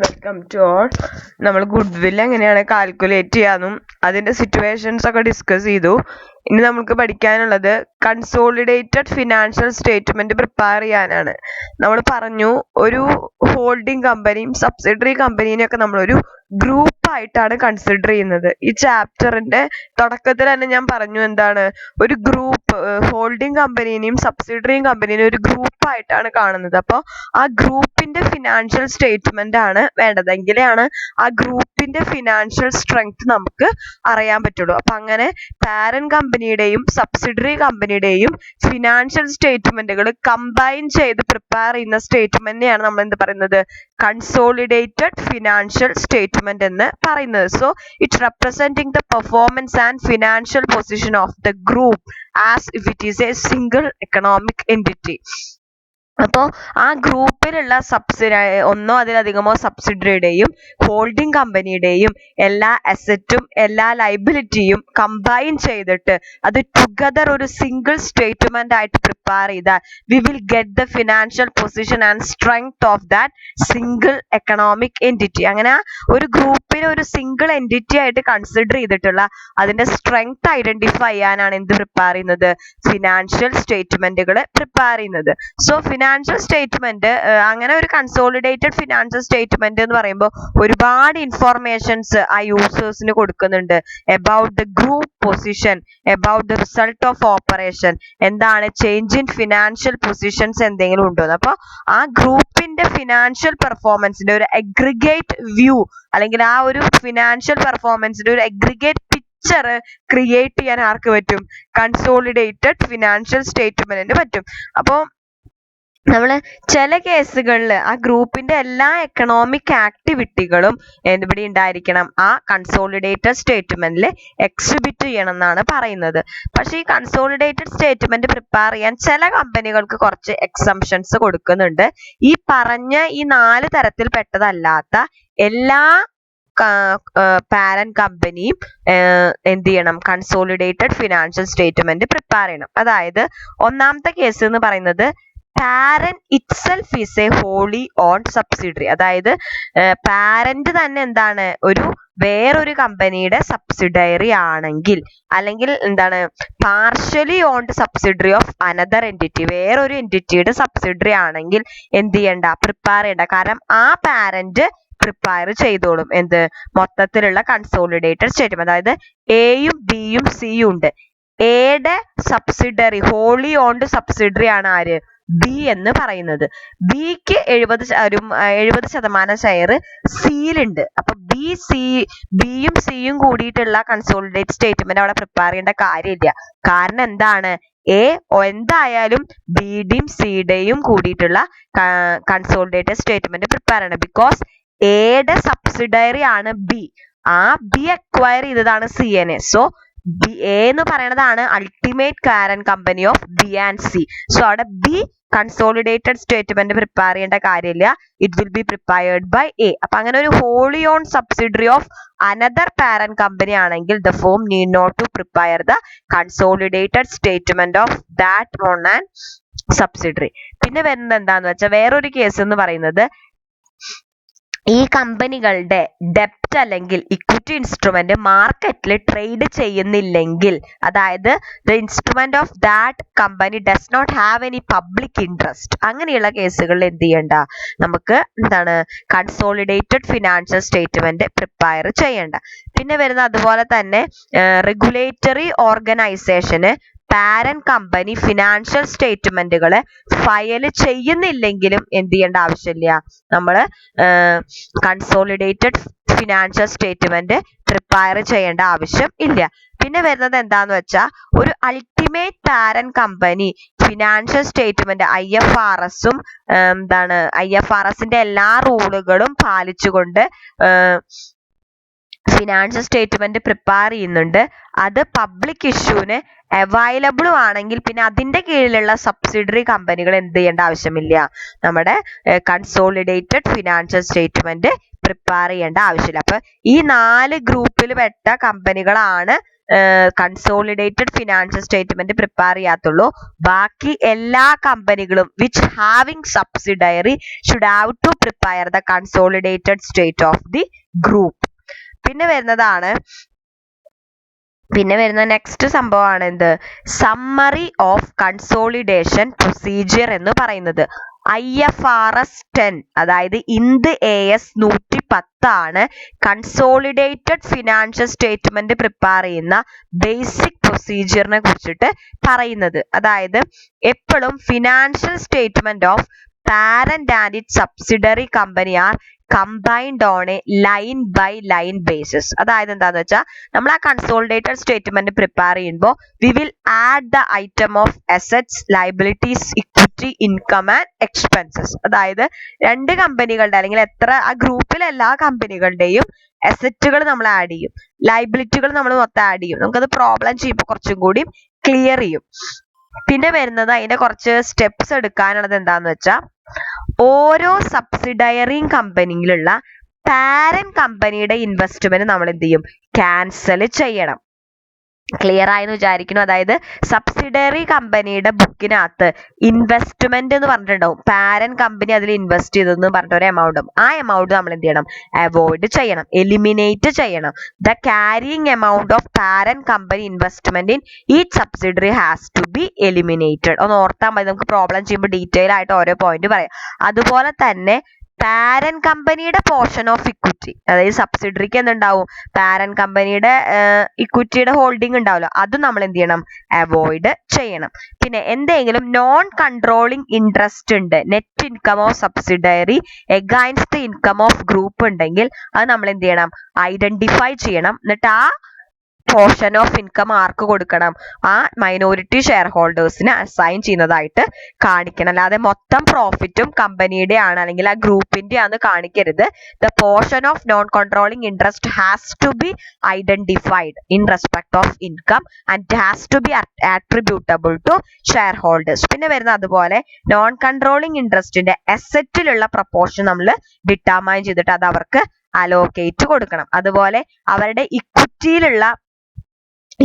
Welcome to all. നമ്മൾ goodwill എങ്ങനെയാണ് calculate ചെയ്യാനും അതിൻ്റെ സിറ്റുവേഷൻസ് ഒക്കെ ഡിസ്കസ് ചെയ്തു. ഇനി നമുക്ക് പഠിക്കാനുള്ളത് കൺസോളിഡേറ്റഡ് ഫിനാൻഷ്യൽ സ്റ്റേറ്റ്മെന്റ് പ്രിപ്പയർ ചെയ്യാനാണ്. നമ്മൾ പറഞ്ഞു ഒരു ഹോൾഡിംഗ് കമ്പനിയും സബ്സിഡറി കമ്പനീനെയൊക്കെ നമ്മളൊരു ഗ്രൂപ്പ് ആയിട്ടാണ് കൺസിഡർ ചെയ്യുന്നത്. ഈ ചാപ്റ്ററിന്റെ തുടക്കത്തിൽ തന്നെ ഞാൻ പറഞ്ഞു എന്താണ് ഒരു ഗ്രൂപ്പ്, ഹോൾഡിംഗ് കമ്പനീനെയും സബ്സിഡറിയും കമ്പനീനെയും ഒരു ഗ്രൂപ്പ് ആയിട്ടാണ് കാണുന്നത്. അപ്പോൾ ആ ഗ്രൂപ്പിന്റെ ഫിനാൻഷ്യൽ സ്റ്റേറ്റ്മെന്റ് ആണ് വേണ്ടത്, എങ്കിലാണ് ആ ഗ്രൂപ്പിന്റെ ഫിനാൻഷ്യൽ സ്ട്രെങ്ത് നമുക്ക് അറിയാൻ പറ്റുള്ളൂ. അപ്പൊ അങ്ങനെ പാരന്റ് കമ്പനിയുടെയും സബ്സിഡറി കമ്പനിയുടെയും ഫിനാൻഷ്യൽ സ്റ്റേറ്റ്മെന്റുകൾ കമ്പൈൻ ചെയ്ത് പ്രിപ്പയർ ചെയ്യുന്ന സ്റ്റേറ്റ്മെന്റിനെയാണ് നമ്മൾ എന്ത് പറയുന്നത്, കൺസോളിഡേറ്റഡ് ഫിനാൻഷ്യൽ സ്റ്റേറ്റ്മെന്റ് എന്ന് പറയുന്നത്. So it representing the performance and financial position of the group as if it is A single economic entity. അപ്പോൾ ആ ഗ്രൂപ്പിലുള്ള ഒന്നോ അതിലധികമോ സബ്സിഡറിയുടെയും ഹോൾഡിംഗ് കമ്പനിയുടെയും എല്ലാ അസറ്റും എല്ലാ ലൈബിലിറ്റിയും കമ്പൈൻ ചെയ്തിട്ട് അത് ടുഗദർ ഒരു സിംഗിൾ സ്റ്റേറ്റ്മെന്റ് ആയിട്ട് പ്രിപ്പയർ ചെയ്താൽ V will get the financial position and strength of that single economic entity. അങ്ങനെ ഒരു ഗ്രൂപ്പിനെ ഒരു സിംഗിൾ എൻറ്റിറ്റി ആയിട്ട് കൺസിഡർ ചെയ്തിട്ടുള്ള അതിന്റെ സ്ട്രെങ്ത് ഐഡന്റിഫൈ ചെയ്യാനാണ് എന്ത് പ്രിപ്പയർ ചെയ്യുന്നത്, ഫിനാൻഷ്യൽ സ്റ്റേറ്റ്മെന്റുകൾ പ്രിപ്പയർ ചെയ്യുന്നത്. സോ ഫിനാൻഷ്യൽ സ്റ്റേറ്റ്മെന്റ്, അങ്ങനെ ഒരു കൺസോളിഡേറ്റഡ് ഫിനാൻഷ്യൽ സ്റ്റേറ്റ്മെന്റ് എന്ന് പറയുമ്പോൾ ഒരുപാട് ഇൻഫോർമേഷൻസ് ആ യൂസേഴ്സിന് കൊടുക്കുന്നുണ്ട്. About the group position, about the result of operation, എന്താണ് ചേഞ്ച് ഇൻ ഫിനാൻഷ്യൽ പൊസിഷൻസ് എന്തെങ്കിലും ഉണ്ടോ. അപ്പോൾ ആ ഗ്രൂപ്പിന്റെ ഫിനാൻഷ്യൽ പെർഫോമൻസിന്റെ ഒരു അഗ്രിഗേറ്റ് വ്യൂ, അല്ലെങ്കിൽ ആ ഒരു ഫിനാൻഷ്യൽ പെർഫോമൻസിന്റെ ഒരു അഗ്രിഗേറ്റ് പിക്ചർ ക്രിയേറ്റ് ചെയ്യാൻ ആർക്ക് പറ്റും, കൺസോളിഡേറ്റഡ് ഫിനാൻഷ്യൽ സ്റ്റേറ്റ്മെന്റിന് പറ്റും. അപ്പോൾ നമ്മള് ചില കേസുകളിൽ ആ ഗ്രൂപ്പിന്റെ എല്ലാ എക്കണോമിക് ആക്ടിവിറ്റികളും ഇവിടെ ഉണ്ടായിരിക്കണം, ആ കൺസോളിഡേറ്റഡ് സ്റ്റേറ്റ്മെന്റിൽ എക്സിബിറ്റ് ചെയ്യണം എന്നാണ് പറയുന്നത്. പക്ഷെ ഈ കൺസോളിഡേറ്റഡ് സ്റ്റേറ്റ്മെന്റ് പ്രിപ്പയർ ചെയ്യാൻ ചില കമ്പനികൾക്ക് കുറച്ച് എക്സംഷൻസ് കൊടുക്കുന്നുണ്ട്. ഈ പറഞ്ഞ ഈ 4 തരത്തിൽ പെട്ടതല്ലാത്ത എല്ലാ പാരന്റ് കമ്പനിയും എന്ത് ചെയ്യണം, കൺസോളിഡേറ്റഡ് ഫിനാൻഷ്യൽ സ്റ്റേറ്റ്മെന്റ് പ്രിപ്പയർ ചെയ്യണം. അതായത് ഒന്നാമത്തെ കേസ് എന്ന് പറയുന്നത് parent itself is A holy owned subsidiary. അതായത് പാരന്റ് തന്നെ എന്താണ്, ഒരു വേറൊരു കമ്പനിയുടെ സബ്സിഡറി ആണെങ്കിൽ, അല്ലെങ്കിൽ എന്താണ് partially owned subsidiary of another entity, വേറൊരു എൻറ്റിറ്റിയുടെ സബ്സിഡറി ആണെങ്കിൽ എന്ത് ചെയ്യണ്ട, പ്രിപ്പയർ ചെയ്യണ്ട. കാരണം ആ പാരന്റ് പ്രിപ്പയർ ചെയ്തോളും എന്ത്, മൊത്തത്തിലുള്ള കൺസോളിഡേറ്റഡ് സ്റ്റേറ്റ്മെന്റ്. അതായത് എയും ബിയും സിയും ഉണ്ട്. എയുടെ സബ്സിഡറി, ഹോളി ഓൺഡ് സബ്സിഡറി ആണ് ആര്, ബി എന്ന് പറയുന്നത്. ബിക്ക് 70% ഷെയർ സിയിലുണ്ട്. അപ്പൊ ബിയും സിയും കൂടിയിട്ടുള്ള കൺസോളിഡേറ്റ് സ്റ്റേറ്റ്മെന്റ് അവിടെ പ്രിപ്പയർ ചെയ്യേണ്ട കാര്യമില്ല. കാരണം എന്താണ്, എ എന്തായാലും ബിയുടെയും സിയുടെയും കൂടിയിട്ടുള്ള കൺസോളിഡേറ്റഡ് സ്റ്റേറ്റ്മെന്റ് പ്രിപ്പയർ ചെയ്യണം. ബിക്കോസ് എയുടെ സബ്സിഡറി ആണ് ബി, ആ ബി അക്വയർ ചെയ്തതാണ് സി നെ. സോ എ എന്ന് പറയുന്നതാണ് ultimate parent company of B and C. So അവിടെ ബി കൺസോളിഡേറ്റഡ് സ്റ്റേറ്റ്മെന്റ് പ്രിപ്പയർ ചെയ്യേണ്ട കാര്യമില്ല, it will be prepared by A. അപ്പൊ അങ്ങനെ ഒരു wholly own subsidiary of another parent company ആണെങ്കിൽ the form need not to prepare the consolidated statement of that own and subsidiary. പിന്നെ വരുന്നത് എന്താന്ന് വെച്ചാൽ വേറൊരു കേസ് എന്ന് പറയുന്നത് ഈ കമ്പനികളുടെ ഡെപ്റ്റ് അല്ലെങ്കിൽ ഇക്വിറ്റി ഇൻസ്ട്രുമെന്റ് മാർക്കറ്റിൽ ട്രേഡ് ചെയ്യുന്നില്ലെങ്കിൽ, അതായത് the instrument of that company does not have any public interest, അങ്ങനെയുള്ള കേസുകളിൽ എന്ത് ചെയ്യണ്ട, നമുക്ക് എന്താണ് കൺസോളിഡേറ്റഡ് ഫിനാൻഷ്യൽ സ്റ്റേറ്റ്മെന്റ് പ്രിപ്പയർ ചെയ്യണ്ട. പിന്നെ വരുന്ന അതുപോലെ തന്നെ റെഗുലേറ്ററി ഓർഗനൈസേഷന് പാരന്റ് കമ്പനി ഫിനാൻഷ്യൽ സ്റ്റേറ്റ്മെന്റുകളെ ഫയൽ ചെയ്യുന്നില്ലെങ്കിലും എന്ത് ചെയ്യേണ്ട ആവശ്യമില്ല, നമ്മൾ കൺസോളിഡേറ്റഡ് ഫിനാൻഷ്യൽ സ്റ്റേറ്റ്മെന്റ് പ്രിപ്പയർ ചെയ്യേണ്ട ആവശ്യം ഇല്ല. പിന്നെ വരുന്നത് എന്താന്ന് വെച്ചാൽ ഒരു ultimate parent company financial statement IFRS-ഉം എന്താണ് IFRS-ന്റെ എല്ലാ റൂളുകളും പാലിച്ചുകൊണ്ട് ഫിനാൻഷ്യൽ സ്റ്റേറ്റ്മെന്റ് പ്രിപ്പയർ ചെയ്യുന്നുണ്ട്. അത് പബ്ലിക് ഇഷ്യൂവിന് അവൈലബിളും ആണെങ്കിൽ പിന്നെ അതിന്റെ കീഴിലുള്ള സബ്സിഡറി കമ്പനികൾ എന്ത് ചെയ്യേണ്ട ആവശ്യമില്ല, നമ്മുടെ കൺസോളിഡേറ്റഡ് ഫിനാൻഷ്യൽ സ്റ്റേറ്റ്മെന്റ് പ്രിപ്പയർ ചെയ്യേണ്ട ആവശ്യമില്ല. അപ്പൊ ഈ 4 ഗ്രൂപ്പിൽ പെട്ട കമ്പനികളാണ് കൺസോളിഡേറ്റഡ് ഫിനാൻഷ്യൽ സ്റ്റേറ്റ്മെന്റ് പ്രിപ്പയർ ചെയ്യാത്തുള്ളൂ. ബാക്കി എല്ലാ കമ്പനികളും which having subsidiary should have to prepare the consolidated state of the group. പിന്നെ വരുന്ന നെക്സ്റ്റ് സംഭവമാണ് എന്ത്, സമ്മറി ഓഫ് കൺസോളിഡേഷൻ പ്രൊസീജിയർ എന്ന് പറയുന്നത്. IFRS 10 അതായത് ഇന്ത് AS 110 ആണ് കൺസോളിഡേറ്റഡ് ഫിനാൻഷ്യൽ സ്റ്റേറ്റ്മെന്റ് പ്രിപ്പയർ ചെയ്യുന്ന ബേസിക് പ്രൊസീജിയറിനെ കുറിച്ചിട്ട് പറയുന്നത്. അതായത് എപ്പോഴും financial statement of parent and it subsidiary company are combined on a line by line basis. അതായത് എന്താന്ന് വെച്ചാൽ നമ്മൾ ആ കൺസോളിഡേറ്റഡ് സ്റ്റേറ്റ്മെന്റ് പ്രിപ്പയർ ചെയ്യുമ്പോൾ we will add the item of assets, liabilities, equity, income and expenses. അതായത് രണ്ട് കമ്പനികളുടെ അല്ലെങ്കിൽ ആ ഗ്രൂപ്പിലെ എല്ലാ കമ്പനികളുടെയും അസറ്റുകൾ നമ്മൾ ആഡ് ചെയ്യും, ലയബിലിറ്റികൾ നമ്മൾ മൊത്തം ആഡ് ചെയ്യും. നമുക്കത് പ്രോബ്ലം ചെയ്യുമ്പോൾ കുറച്ചും കൂടി ക്ലിയർ ചെയ്യും. പിന്നെ വരുന്നത് അതിന്റെ കുറച്ച് സ്റ്റെപ്സ് എടുക്കാനുള്ളത് എന്താന്ന് വെച്ചാൽ ഓരോ സബ്സിഡയറി കമ്പനിയിലുള്ള പാരന്റ് കമ്പനിയുടെ ഇൻവെസ്റ്റ്മെന്റ് നമ്മൾ എന്ത് ചെയ്യും, ക്യാൻസൽ ചെയ്യണം. ക്ലിയർ ആയെന്ന് വിചാരിക്കുന്നു. അതായത് സബ്സിഡറി കമ്പനിയുടെ ബുക്കിനകത്ത് ഇൻവെസ്റ്റ്മെന്റ് എന്ന് പറഞ്ഞിട്ടുണ്ടാവും, പാരന്റ് കമ്പനി അതിൽ ഇൻവെസ്റ്റ് ചെയ്തെന്ന് പറഞ്ഞിട്ട് ഒരു എമൗണ്ടും, ആ എമൗണ്ട് നമ്മൾ എന്ത് ചെയ്യണം, അവോയ്ഡ് ചെയ്യണം, എലിമിനേറ്റ് ചെയ്യണം. The carrying amount of parent company investment in each subsidiary has to be eliminated. ഒന്ന് ഓർത്താൽ മതി, നമുക്ക് പ്രോബ്ലം ചെയ്യുമ്പോൾ ഡീറ്റെയിൽ ആയിട്ട് ഓരോ പോയിന്റ് പറയാം. അതുപോലെ തന്നെ പാരന്റ് കമ്പനിയുടെ പോർഷൻ ഓഫ് ഇക്വിറ്റി, അതായത് സബ്സിഡറിക്ക് എന്തുണ്ടാവും, പാരന്റ് കമ്പനിയുടെ ഇക്വിറ്റിയുടെ ഹോൾഡിംഗ് ഉണ്ടാവല്ലോ, അത് നമ്മൾ എന്ത് ചെയ്യണം, അവോയ്ഡ് ചെയ്യണം. പിന്നെ എന്തെങ്കിലും നോൺ കൺട്രോളിങ് ഇൻട്രസ്റ്റ് ഉണ്ട്, net income of subsidiary against the income of group ഉണ്ടെങ്കിൽ അത് നമ്മൾ എന്ത് ചെയ്യണം, ഐഡന്റിഫൈ ചെയ്യണം. എന്നിട്ട് ആ പോർഷൻ ഓഫ് ഇൻകം ആർക്ക് കൊടുക്കണം, ആ മൈനോറിറ്റി ഷെയർ ഹോൾഡേഴ്സിന് അസൈൻ ചെയ്യുന്നതായിട്ട് കാണിക്കണം. അല്ലാതെ മൊത്തം പ്രോഫിറ്റും കമ്പനിയുടെ ആണ് അല്ലെങ്കിൽ ആ ഗ്രൂപ്പിന്റെ ആണെന്ന് കാണിക്കരുത്. The portion of non controlling interest has to be identified in respect of income and has to be attributable to shareholders. പിന്നെ വരുന്ന അതുപോലെ നോൺ കൺട്രോളിംഗ് ഇൻട്രസ്റ്റിന്റെ അസറ്റിലുള്ള പ്രപ്പോർഷൻ നമ്മൾ ഡിറ്റർമൈൻ ചെയ്തിട്ട് അത് അവർക്ക് അലോക്കേറ്റ് കൊടുക്കണം. അതുപോലെ അവരുടെ ഇക്വിറ്റിയിലുള്ള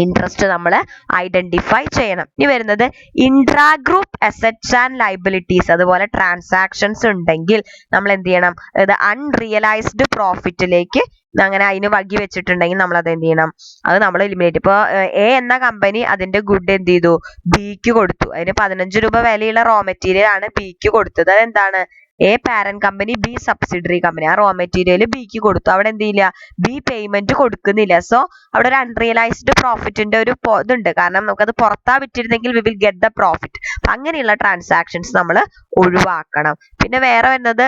ഇൻട്രസ്റ്റ് നമ്മൾ ഐഡന്റിഫൈ ചെയ്യണം. ഇനി വരുന്നത് intra group assets and liabilities, അതുപോലെ ട്രാൻസാക്ഷൻസ് ഉണ്ടെങ്കിൽ നമ്മൾ എന്ത് ചെയ്യണം, അത് അൺറിയലൈസ്ഡ് പ്രോഫിറ്റിലേക്ക് അങ്ങനെ അതിന് വകി വെച്ചിട്ടുണ്ടെങ്കിൽ നമ്മൾ അത് എന്ത് ചെയ്യണം, അത് നമ്മൾ എലിമിനേറ്റ്. ഇപ്പോൾ എ എന്ന കമ്പനി അതിന്റെ ഗുഡ് എന്ത് ചെയ്തു, ബിക്ക് കൊടുത്തു. അതിന് 15 രൂപ വിലയുള്ള റോ മെറ്റീരിയൽ ആണ് ബിക്ക് കൊടുത്തത്. അതെന്താണ്, A parent company, B subsidiary company, ആ റോ മെറ്റീരിയൽ ബിക്ക് കൊടുത്തു. അവിടെ എന്ത് ചെയ്യില്ല, ബി പേയ്മെന്റ് കൊടുക്കുന്നില്ല. സോ അവിടെ ഒരു അൺറിയലൈസ്ഡ് പ്രോഫിറ്റിന്റെ ഒരു ഇതുണ്ട്. കാരണം നമുക്കത് പുറത്താ വിറ്റിരുന്നെങ്കിൽ we will get the profit. അങ്ങനെയുള്ള ട്രാൻസാക്ഷൻസ് നമ്മൾ ഒഴിവാക്കണം. പിന്നെ വേറെ വരുന്നത്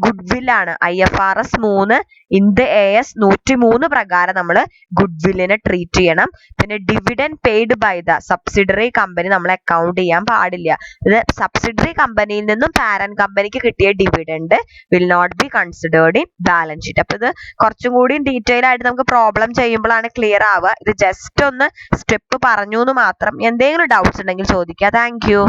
ഗുഡ് വിൽ ആണ്. IFRS 3 ഇന്ത് AS 103 പ്രകാരം നമ്മൾ ഗുഡ് വില്ലിനെ ട്രീറ്റ് ചെയ്യണം. പിന്നെ dividend paid by the subsidiary company നമ്മൾ അക്കൗണ്ട് ചെയ്യാൻ പാടില്ല. ഇത് സബ്സിഡറി കമ്പനിയിൽ നിന്നും പാരന്റ് കമ്പനിക്ക് കിട്ടിയ dividend will not be considered in balance sheet. അപ്പൊ ഇത് കുറച്ചും കൂടി ഡീറ്റെയിൽ ആയിട്ട് നമുക്ക് പ്രോബ്ലം ചെയ്യുമ്പോഴാണ് ക്ലിയർ ആവുക. ഇത് ജസ്റ്റ് ഒന്ന് സ്റ്റെപ്പ് പറഞ്ഞു എന്ന് മാത്രം. എന്തെങ്കിലും ഡൗട്ട്സ് ഉണ്ടെങ്കിൽ ചോദിക്കുക. Thank you.